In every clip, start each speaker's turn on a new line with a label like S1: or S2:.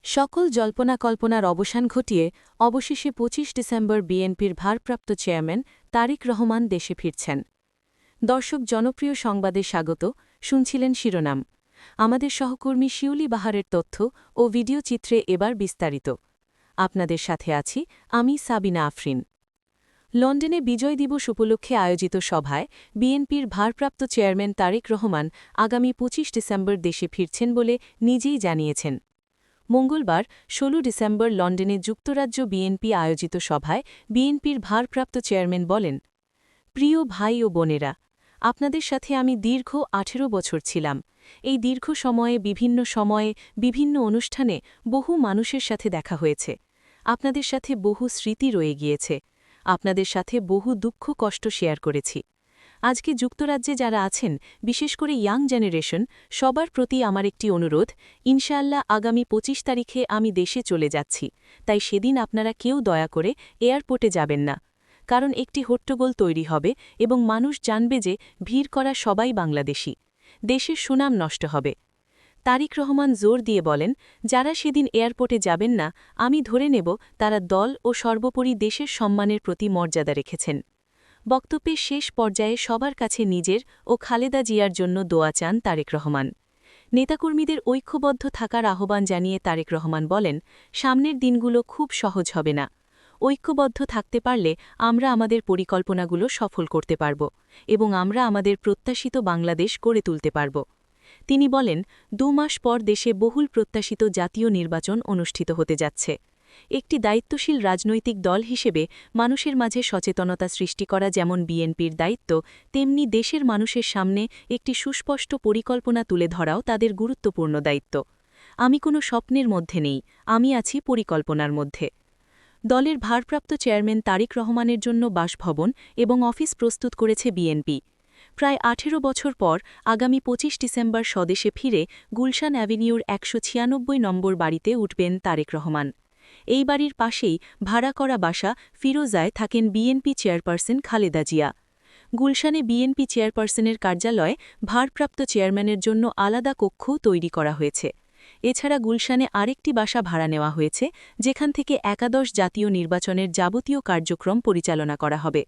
S1: সকল জল্পনা কল্পনার অবসান ঘটিয়ে অবশেষে ২৫ ডিসেম্বর বিএনপির ভারপ্রাপ্ত চেয়ারম্যান তারেক রহমান দেশে ফিরছেন। দর্শক, জনপ্রিয় সংবাদে স্বাগত। শুনছিলেন শিরোনাম। আমাদের সহকর্মী শিউলি বাহারের তথ্য ও ভিডিও চিত্রে এবার বিস্তারিত। আপনাদের সাথে আছি আমি সাবিনা আফরিন। লন্ডনে বিজয় দিবস উপলক্ষে আয়োজিত সভায় বিএনপির ভারপ্রাপ্ত চেয়ারম্যান তারেক রহমান আগামী ২৫ ডিসেম্বর দেশে ফিরছেন বলে নিজেই জানিয়েছেন। মঙ্গলবার ১৬ ডিসেম্বর লন্ডনে যুক্তরাজ্য বিএনপি আয়োজিত সভায় বিএনপির ভারপ্রাপ্ত চেয়ারম্যান বলেন, প্রিয় ভাই ও বোনেরা, আপনাদের সাথে আমি দীর্ঘ ১৮ বছর ছিলাম। এই দীর্ঘ সময়ে বিভিন্ন অনুষ্ঠানে বহু মানুষের সাথে দেখা হয়েছে। আপনাদের সাথে বহু স্মৃতি রয়ে গিয়েছে। আপনাদের সাথে বহু দুঃখ কষ্ট শেয়ার করেছি। আজকে যুক্তরাজ্যে যারা আছেন, বিশেষ করে ইয়াং জেনারেশন, সবার প্রতি আমার একটি অনুরোধ, ইনশাআল্লাহ আগামী ২৫ তারিখে আমি দেশে চলে যাচ্ছি। তাই সেদিন আপনারা কেউ দয়া করে এয়ারপোর্টে যাবেন না, কারণ একটি হট্টগোল তৈরি হবে এবং মানুষ জানবে যে ভিড় করা সবাই বাংলাদেশি। দেশের সুনাম নষ্ট হবে। তারেক রহমান জোর দিয়ে বলেন, যারা সেদিন এয়ারপোর্টে যাবেন না, আমি ধরে নেব তারা দল ও সর্বোপরি দেশের সম্মানের প্রতি মর্যাদা রেখেছেন। বক্তব্যের শেষ পর্যায়ে সবার কাছে নিজের ও খালেদা জিয়ার জন্য দোয়া চান তারেক রহমান। নেতাকর্মীদের ঐক্যবদ্ধ থাকার আহ্বান জানিয়ে তারেক রহমান বলেন, সামনের দিনগুলো খুব সহজ হবে না। ঐক্যবদ্ধ থাকতে পারলে আমরা আমাদের পরিকল্পনাগুলো সফল করতে পারব এবং আমরা আমাদের প্রত্যাশিত বাংলাদেশ গড়ে তুলতে পারব। তিনি বলেন, ২ মাস পর দেশে বহুল প্রত্যাশিত জাতীয় নির্বাচন অনুষ্ঠিত হতে যাচ্ছে। একটি দায়িত্বশীল রাজনৈতিক দল হিসেবে মানুষের মাঝে সচেতনতা সৃষ্টি করা যেমন বিএনপির দায়িত্ব, তেমনি দেশের মানুষের সামনে একটি সুস্পষ্ট পরিকল্পনা তুলে ধরাও তাদের গুরুত্বপূর্ণ দায়িত্ব। আমি কোনো স্বপ্নের মধ্যে নেই, আমি আছি পরিকল্পনার মধ্যে। দলের ভারপ্রাপ্ত চেয়ারম্যান তারেক রহমানের জন্য বাসভবন এবং অফিস প্রস্তুত করেছে বিএনপি। প্রায় ১৮ বছর পর আগামী ২৫ ডিসেম্বর স্বদেশে ফিরে গুলশান অ্যাভিনিউর ১৯৬ নম্বর বাড়িতে উঠবেন তারেক রহমান। এই বাড়ির পাশেই ভাড়া করা বাসা ফিরোজায় থাকেন বিএনপি চেয়ারপারসন খালেদা জিয়া। গুলশানে বিএনপি চেয়ারপারসনের কার্যালয়ে ভারপ্রাপ্ত চেয়ারম্যানের জন্য আলাদা কক্ষও তৈরি করা হয়েছে। এছাড়া গুলশানে আরেকটি বাসা ভাড়া নেওয়া হয়েছে, যেখান থেকে একাদশ জাতীয় নির্বাচনের যাবতীয় কার্যক্রম পরিচালনা করা হবে।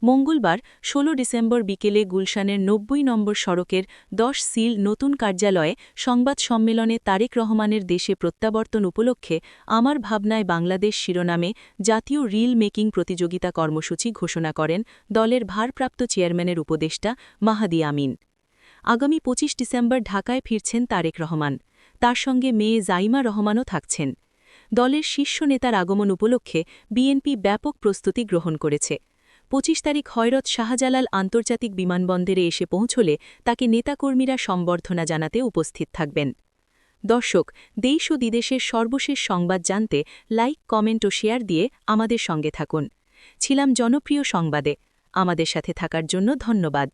S1: মঙ্গলবার ১৬ ডিসেম্বর বিকেলে গুলশানের ৯০ নম্বর সড়কের ১০ সিল নতুন কার্যালয়ে সংবাদ সম্মেলনে তারেক রহমানের দেশে প্রত্যাবর্তন উপলক্ষে আমার ভাবনায় বাংলাদেশ শিরোনামে জাতীয় রিল মেকিং প্রতিযোগিতা কর্মসূচি ঘোষণা করেন দলের ভারপ্রাপ্ত চেয়ারম্যানের উপদেষ্টা মাহাদি আমিন। আগামী ২৫ ডিসেম্বর ঢাকায় ফিরছেন তারেক রহমান। তার সঙ্গে মেয়ে জাইমা রহমানও থাকছেন। দলের শীর্ষ নেতার আগমন উপলক্ষে বিএনপি ব্যাপক প্রস্তুতি গ্রহণ করেছে। ২৫ তারিখ হযরত শাহজালাল আন্তর্জাতিক বিমানবন্দরে এসে পৌঁছলে তাকে নেতাকর্মীরা সম্বর্ধনা জানাতে উপস্থিত থাকবেন। দর্শক, দেশ ও বিদেশের সর্বশেষ সংবাদ জানতে লাইক, কমেন্ট ও শেয়ার দিয়ে আমাদের সঙ্গে থাকুন। ছিলাম জনপ্রিয় সংবাদে। আমাদের সাথে থাকার জন্য ধন্যবাদ।